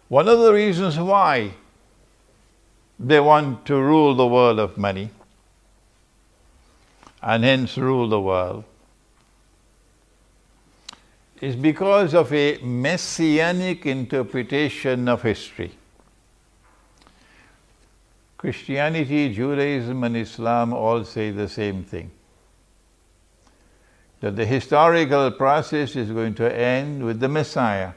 One of the reasons why they want to rule the world of money and hence rule the world is because of a messianic interpretation of history. Christianity, Judaism and Islam all say the same thing, that the historical process is going to end with the Messiah.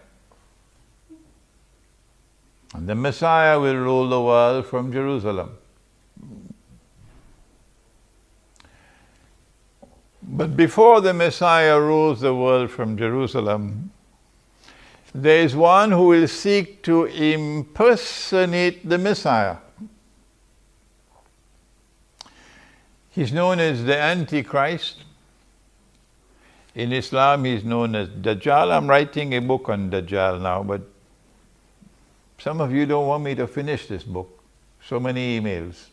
And the Messiah will rule the world from Jerusalem. But before the Messiah rules the world from Jerusalem, there is one who will seek to impersonate the Messiah. He's known as the Antichrist. In Islam, he's known as Dajjal. I'm writing a book on Dajjal now, but some of you don't want me to finish this book. So many emails.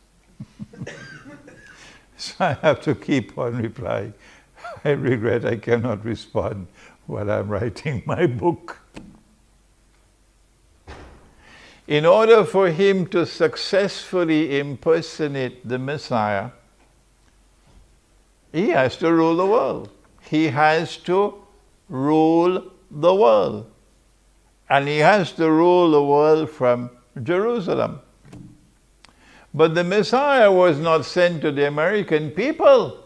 So I have to keep on replying. I regret I cannot respond while I'm writing my book. In order for him to successfully impersonate the Messiah, he has to rule the world. He has to rule the world. And he has to rule the world from Jerusalem. But the Messiah was not sent to the American people,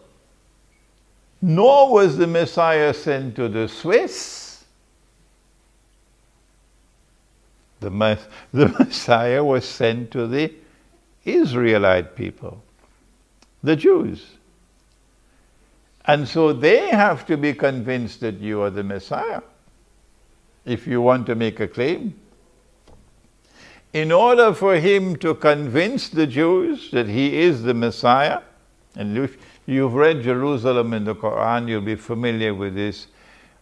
nor was the Messiah sent to the Swiss. The Messiah was sent to the Israelite people, the Jews. And so they have to be convinced that you are the Messiah if you want to make a claim. In order for him to convince the Jews that he is the Messiah, and if you've read Jerusalem in the Quran, you'll be familiar with this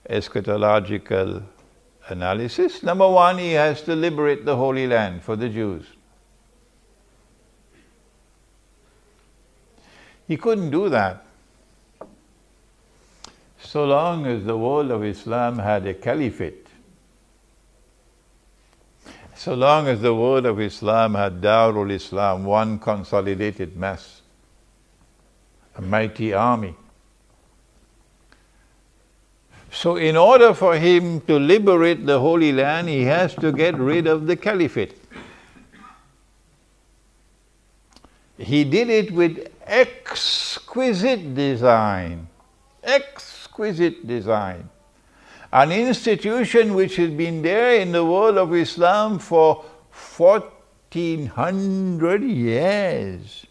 eschatological analysis. Number one, he has to liberate the Holy Land for the Jews. He couldn't do that so long as the world of Islam had a caliphate. So long as the world of Islam had Darul Islam, one consolidated mass, a mighty army. So in order for him to liberate the Holy Land, he has to get rid of the caliphate. He did it with exquisite design. Exquisite design. An institution which has been there in the world of Islam for 1400 years.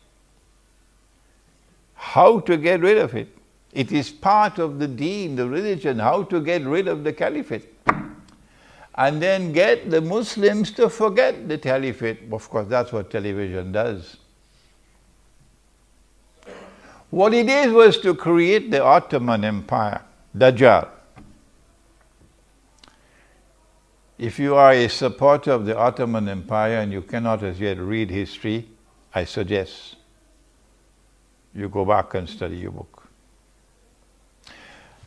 How to get rid of it? It is part of the deen, the religion, how to get rid of the caliphate. And then get the Muslims to forget the caliphate. Of course, that's what television does. What it did was to create the Ottoman Empire, Dajjal. If you are a supporter of the Ottoman Empire and you cannot as yet read history, I suggest you go back and study your book.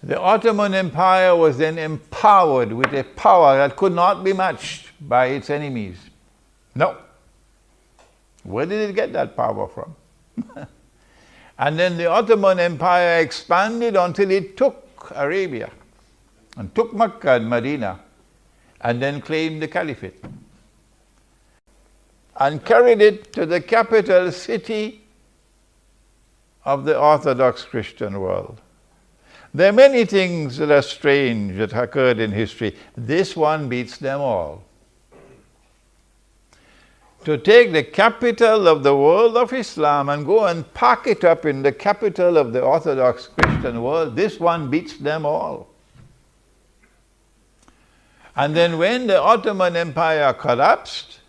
The Ottoman Empire was then empowered with a power that could not be matched by its enemies. No. Where did it get that power from? And then the Ottoman Empire expanded until it took Arabia and took Mecca and Medina and then claimed the caliphate and carried it to the capital city of the Orthodox Christian world. There are many things that are strange that occurred in history. This one beats them all. To take the capital of the world of Islam and go and pack it up in the capital of the Orthodox Christian world, this one beats them all. And then when the Ottoman Empire collapsed,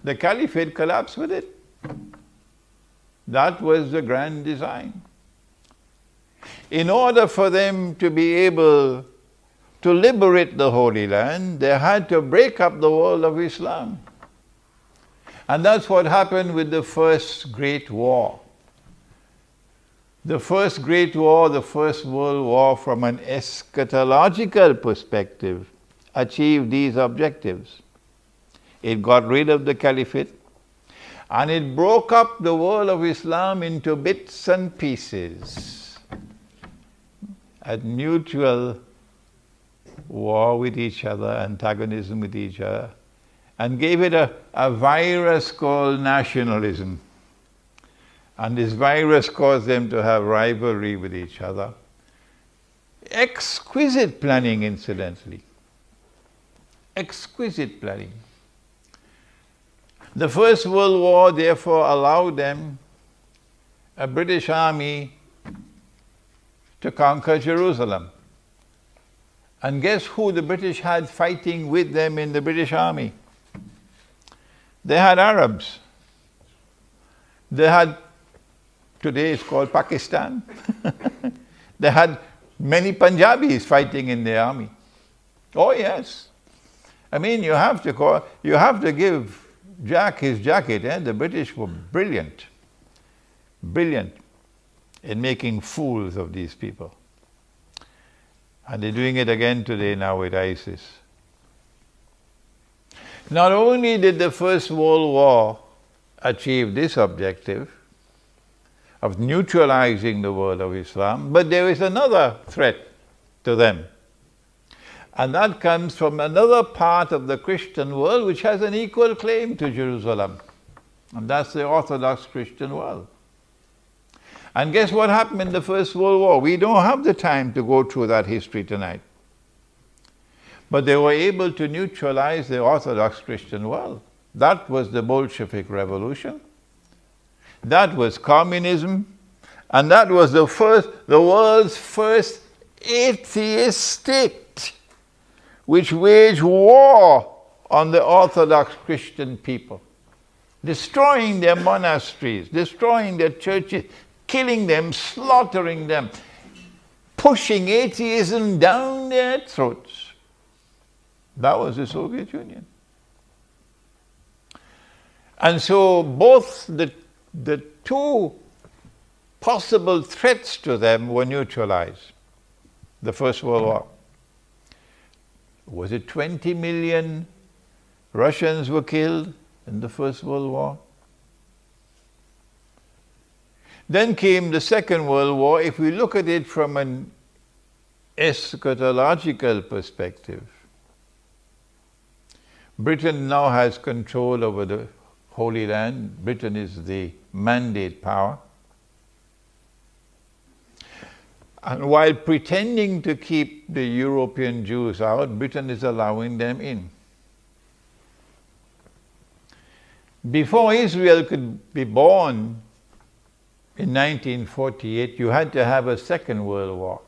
the caliphate collapsed with it. That was the grand design. In order for them to be able to liberate the Holy Land, they had to break up the world of Islam. And that's what happened with the First Great War. The First Great War, the First World War, from an eschatological perspective, achieved these objectives. It got rid of the Caliphate, and it broke up the world of Islam into bits and pieces at mutual war with each other, antagonism with each other, and gave it a virus called nationalism. And this virus caused them to have rivalry with each other. Exquisite planning, incidentally. Exquisite planning. The First World War, therefore, allowed them, a British army, to conquer Jerusalem. And guess who the British had fighting with them in the British army? They had Arabs. They had, today it's called Pakistan. They had many Punjabis fighting in the army. Oh yes. I mean, you have to give Jack his jacket. The British were brilliant. Brilliant in making fools of these people. And they're doing it again today now with ISIS. Not only did the First World War achieve this objective of neutralizing the world of Islam, but there is another threat to them. And that comes from another part of the Christian world which has an equal claim to Jerusalem. And that's the Orthodox Christian world. And guess what happened in the First World War? We don't have the time to go through that history tonight. But they were able to neutralize the Orthodox Christian world. That was the Bolshevik Revolution. That was communism. And that was the world's first atheist state, which waged war on the Orthodox Christian people, destroying their monasteries, destroying their churches, killing them, slaughtering them, pushing atheism down their throats. That was the Soviet Union. And so both the two possible threats to them were neutralized. The First World War. Was it 20 million Russians were killed in the First World War? Then came the Second World War. If we look at it from an eschatological perspective, Britain now has control over the Holy Land. Britain is the mandate power. And while pretending to keep the European Jews out, Britain is allowing them in. Before Israel could be born in 1948, you had to have a Second World War.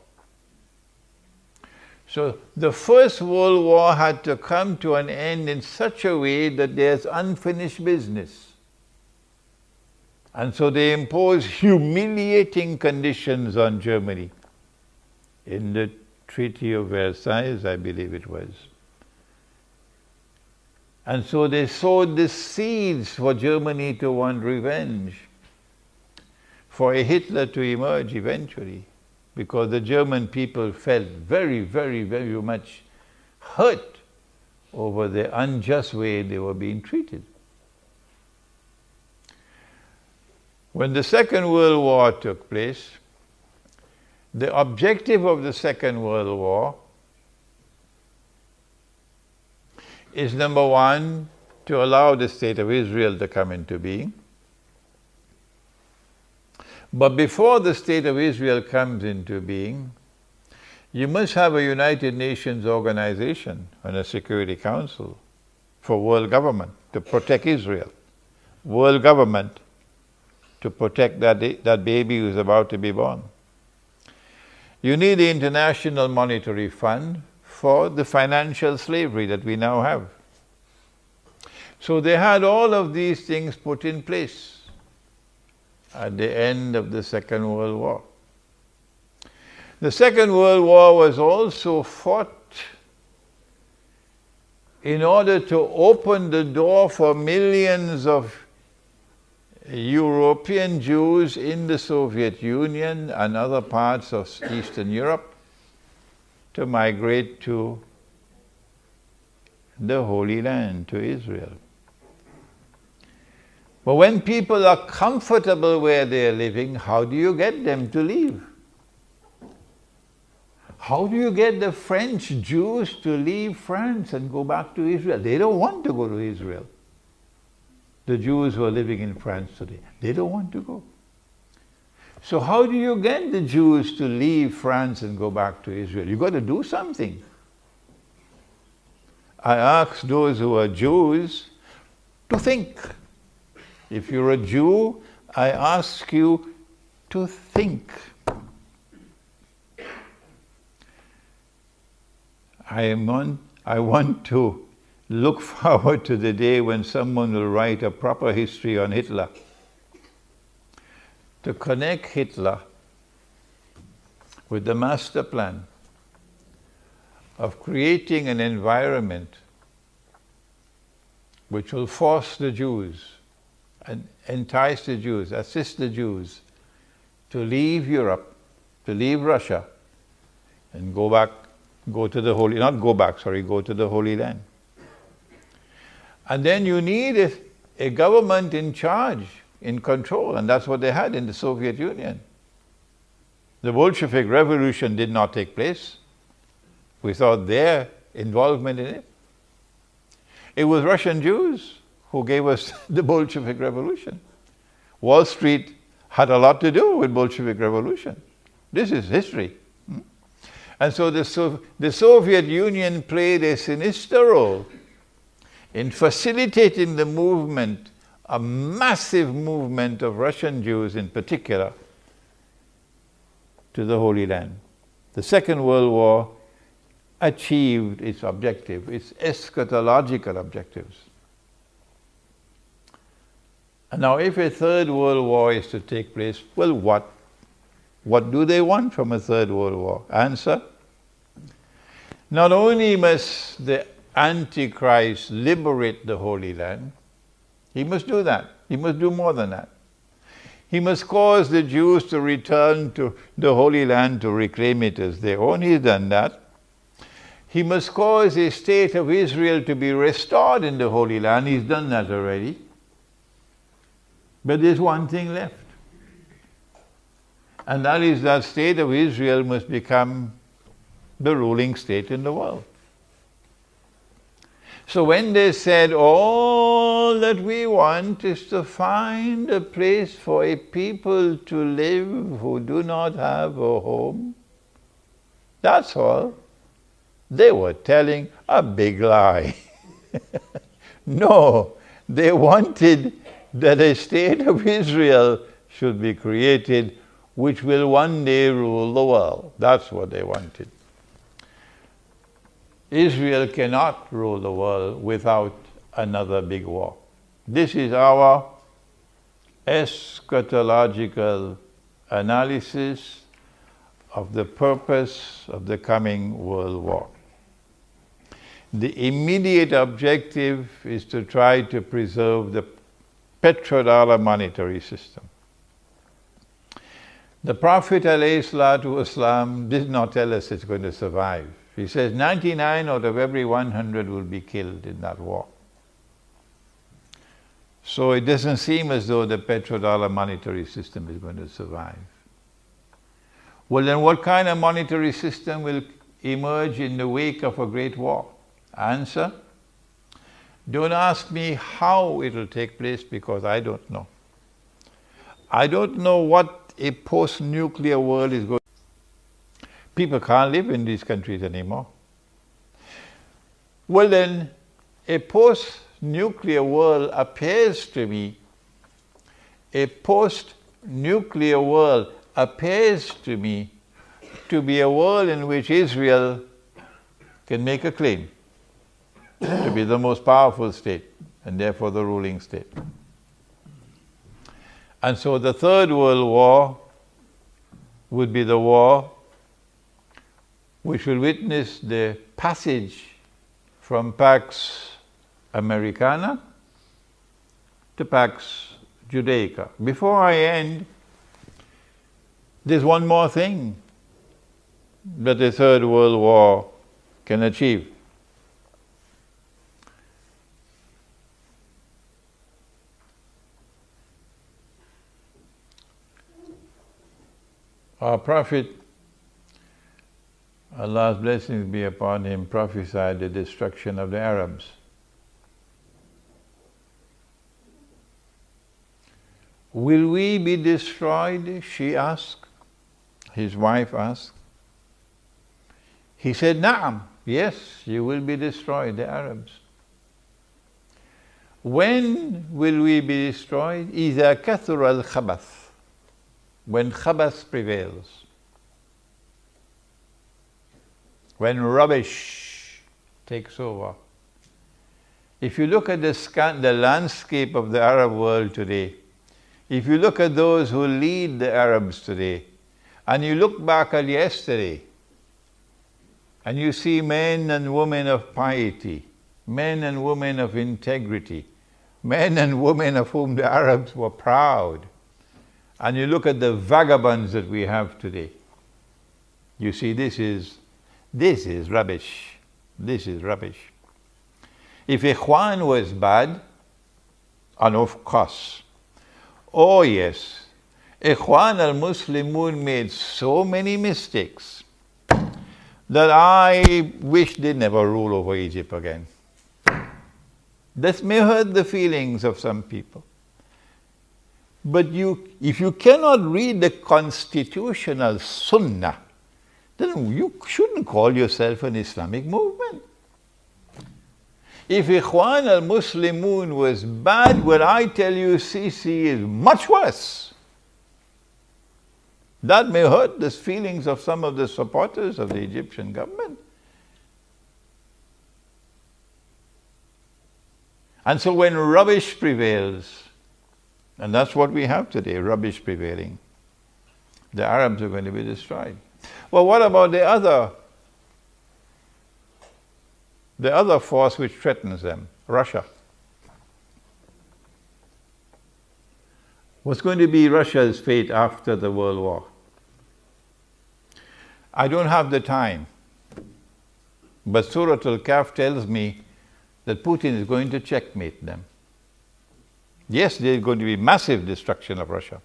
So the First World War had to come to an end in such a way that there's unfinished business. And so they imposed humiliating conditions on Germany in the Treaty of Versailles, I believe it was. And so they sowed the seeds for Germany to want revenge, for a Hitler to emerge eventually, because the German people felt very, very, very much hurt over the unjust way they were being treated. When the Second World War took place, the objective of the Second World War is, number one, to allow the State of Israel to come into being. But before the State of Israel comes into being, you must have a United Nations organization and a Security Council for world government to protect Israel. World government to protect that baby who's about to be born. You need the International Monetary Fund for the financial slavery that we now have. So they had all of these things put in place at the end of the Second World War. The Second World War was also fought in order to open the door for millions of European Jews in the Soviet Union and other parts of Eastern Europe to migrate to the Holy Land to Israel. But when people are comfortable where they are living, how do you get them to leave? How do you get the French Jews to leave France and go back to Israel? They don't want to go to Israel. The Jews who are living in France today, they don't want to go. So how do you get the Jews to leave France and go back to Israel? You've got to do something. I ask those who are Jews to think. If you're a Jew, I ask you to think. I want to look forward to the day when someone will write a proper history on Hitler, to connect Hitler with the master plan of creating an environment which will force the Jews and entice the Jews, assist the Jews to leave Europe, to leave Russia, and go to the Holy Land. And then you need a government in charge, in control, and that's what they had in the Soviet Union. The Bolshevik Revolution did not take place without their involvement in it. It was Russian Jews who gave us the Bolshevik Revolution. Wall Street had a lot to do with Bolshevik Revolution. This is history. And so the Soviet Union played a sinister role in facilitating the movement, a massive movement of Russian Jews in particular, to the Holy Land. The Second World War achieved its objective, its eschatological objectives. And now if a Third World War is to take place, well, what do they want from a Third World War? Answer: not only must the Antichrist liberate the Holy Land, he must do that. He must do more than that. He must cause the Jews to return to the Holy Land to reclaim it as their own. He's done that. He must cause a state of Israel to be restored in the Holy Land. He's done that already. But there's one thing left. And that is that state of Israel must become the ruling state in the world. So when they said, all that we want is to find a place for a people to live who do not have a home, that's all, they were telling a big lie. No, they wanted that a state of Israel should be created which will one day rule the world. That's what they wanted. Israel cannot rule the world without another big war. This is our eschatological analysis of the purpose of the coming world war. The immediate objective is to try to preserve the petrodollar monetary system. The Prophet ﷺ did not tell us it's going to survive. He says 99 out of every 100 will be killed in that war. So it doesn't seem as though the petrodollar monetary system is going to survive. Well, then what kind of monetary system will emerge in the wake of a great war? Answer: don't ask me how it will take place, because I don't know. I don't know what a post-nuclear world is going to be. People can't live in these countries anymore. Well then, a post-nuclear world appears to me, to be a world in which Israel can make a claim to be the most powerful state, and therefore the ruling state. And so the Third World War would be the war which will witness the passage from Pax Americana to Pax Judaica. Before I end, there's one more thing that the Third World War can achieve. Our Prophet, Allah's blessings be upon him, prophesied the destruction of the Arabs. Will we be destroyed? She asked. His wife asked. He said, Na'am, yes, you will be destroyed, the Arabs. When will we be destroyed? إِذَا كَثُرَ الْخَبَثِ, when khabath prevails. When rubbish takes over. If you look at the landscape of the Arab world today, if you look at those who lead the Arabs today, and you look back at yesterday, and you see men and women of piety, men and women of integrity, men and women of whom the Arabs were proud, and you look at the vagabonds that we have today, you see this is rubbish. This is rubbish. If Ikhwan was bad, and of course, oh yes, Ikhwan al-Muslimun made so many mistakes that I wish they never rule over Egypt again. This may hurt the feelings of some people. But if you cannot read the constitutional sunnah, then you shouldn't call yourself an Islamic movement. If Ikhwan al-Muslimun was bad, what I tell you, Sisi is much worse. That may hurt the feelings of some of the supporters of the Egyptian government. And so when rubbish prevails, and that's what we have today, rubbish prevailing, the Arabs are going to be destroyed. Well, what about the other force which threatens them, Russia? What's going to be Russia's fate after the World War? I don't have the time, but Surah Al-Kahf tells me that Putin is going to checkmate them. Yes, there's going to be massive destruction of Russia,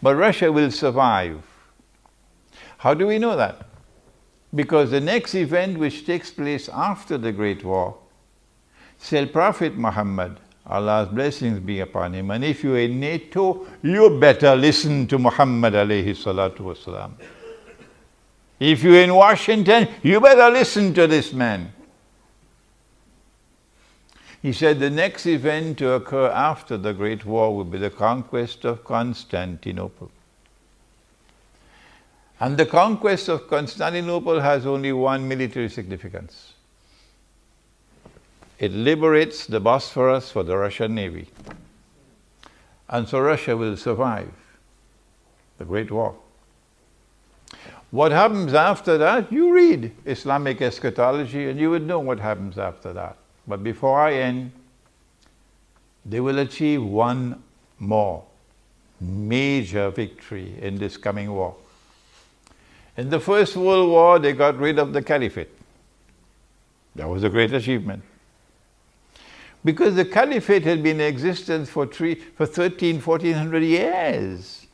but Russia will survive. How do we know that? Because the next event which takes place after the Great War, said Prophet Muhammad, Allah's blessings be upon him, and if you're in NATO, you better listen to Muhammad alayhi salatu wasalam. If you're in Washington, you better listen to this man. He said the next event to occur after the Great War will be the conquest of Constantinople. And the conquest of Constantinople has only one military significance. It liberates the Bosphorus for the Russian Navy. And so Russia will survive the Great War. What happens after that? You read Islamic eschatology and you would know what happens after that. But before I end, they will achieve one more major victory in this coming war. In the First World War, they got rid of the Caliphate. That was a great achievement. Because the Caliphate had been in existence for 1400 years.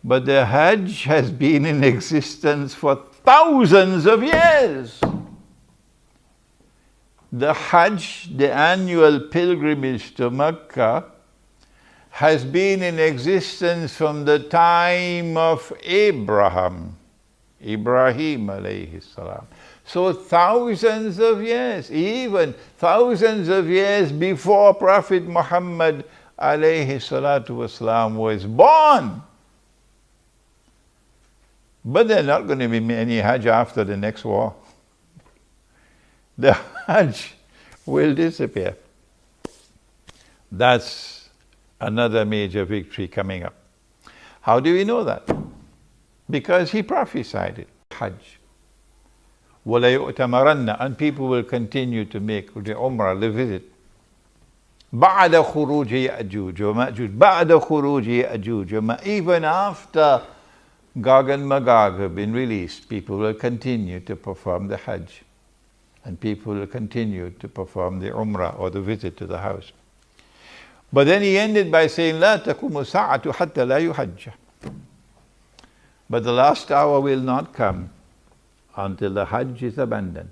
But the Hajj has been in existence for thousands of years. The Hajj, the annual pilgrimage to Mecca, has been in existence from the time of Ibrahim alayhi salam. So thousands of years, even thousands of years before Prophet Muhammad alayhi salatu wasalam was born. But there's not going to be any Hajj after the next war. The Hajj will disappear. That's another major victory coming up. How do we know that? Because he prophesied it. Hajj. وَلَا يُؤْتَمَرَنَّ, and people will continue to make the Umrah, the visit. بَعْدَ خُرُوجِ يَأْجُوجَ وَمَأْجُوجَ بَعْدَ خُرُوجِ يَأْجُوجَ وَمَأْجُوجَ. Even after Gog and Magog have been released, people will continue to perform the Hajj. And people will continue to perform the Umrah or the visit to the house. But then he ended by saying, لَا تَقُومُ السَّاعَةُ حَتَّى لَا يُحَجَّ. But the last hour will not come until the Hajj is abandoned.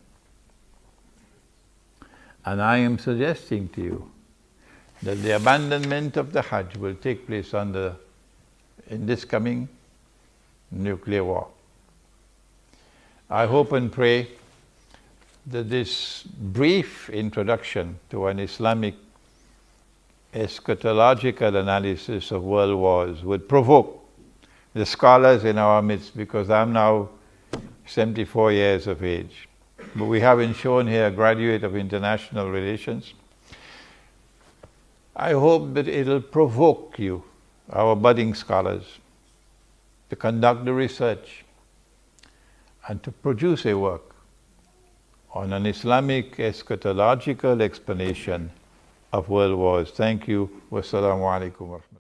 And I am suggesting to you that the abandonment of the Hajj will take place in this coming nuclear war. I hope and pray that this brief introduction to an Islamic eschatological analysis of world wars would provoke the scholars in our midst, because I'm now 74 years of age. But we haven't shown here a graduate of international relations. I hope that it'll provoke you, our budding scholars, to conduct the research and to produce a work on an Islamic eschatological explanation of world wars. Thank you. Wassalamu alaikum.